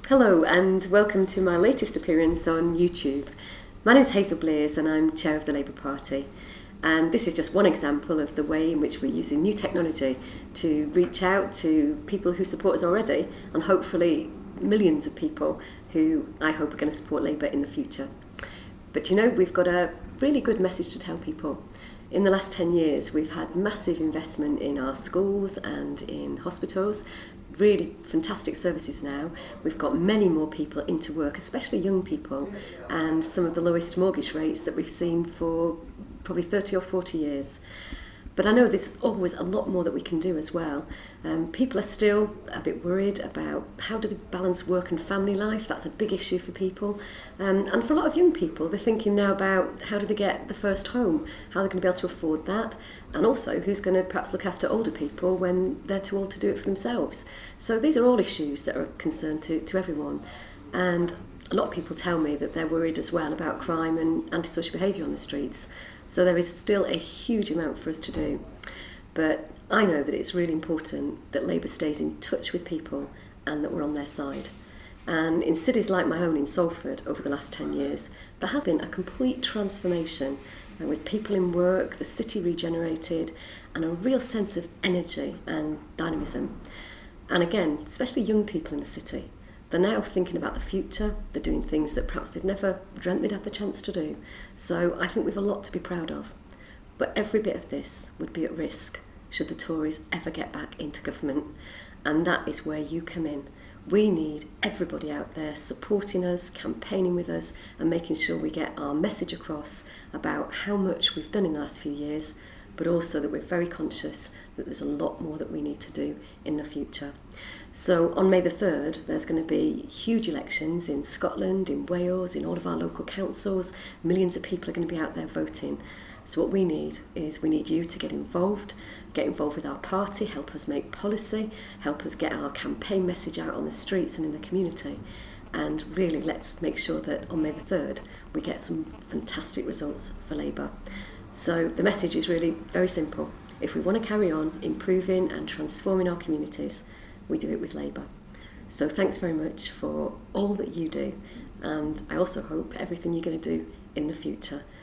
Hello and welcome to my latest appearance on YouTube. My name is Hazel Blears and I'm Chair of the Labour Party. And this is just one example of the way in which we're using new technology to reach out to people who support us already and hopefully millions of people who I hope are going to support Labour in the future. But you know, we've got a really good message to tell people. In the last 10 years, we've had massive investment in our schools and in hospitals, really fantastic services now. We've got many more people into work, especially young people, and some of the lowest mortgage rates that we've seen for probably 30 or 40 years. But I know there's always a lot more that we can do as well. People are still a bit worried about how do they balance work and family life. That's a big issue for people. And for a lot of young people, they're thinking now about how do they get the first home, how they're going to be able to afford that, and also who's going to perhaps look after older people when they're too old to do it for themselves. So these are all issues that are of concern to everyone. And a lot of people tell me that they're worried as well about crime and antisocial behaviour on the streets. So there is still a huge amount for us to do. But I know that it's really important that Labour stays in touch with people and that we're on their side. And in cities like my own in Salford over the last 10 years, there has been a complete transformation with people in work, the city regenerated, and a real sense of energy and dynamism. And again, especially young people in the city, they're now thinking about the future, they're doing things that perhaps they'd never dreamt they'd have the chance to do. So I think we've a lot to be proud of. But every bit of this would be at risk should the Tories ever get back into government. And that is where you come in. We need everybody out there supporting us, campaigning with us, and making sure we get our message across about how much we've done in the last few years, but also that we're very conscious that there's a lot more that we need to do in the future. So on May the 3rd, there's going to be huge elections in Scotland, in Wales, in all of our local councils. Millions of people are going to be out there voting. So what we need is we need you to get involved with our party, help us make policy, help us get our campaign message out on the streets and in the community. And really, let's make sure that on May the 3rd, we get some fantastic results for Labour. So the message is really very simple. If we want to carry on improving and transforming our communities, we do it with Labour. So thanks very much for all that you do, and I also hope everything you're going to do in the future.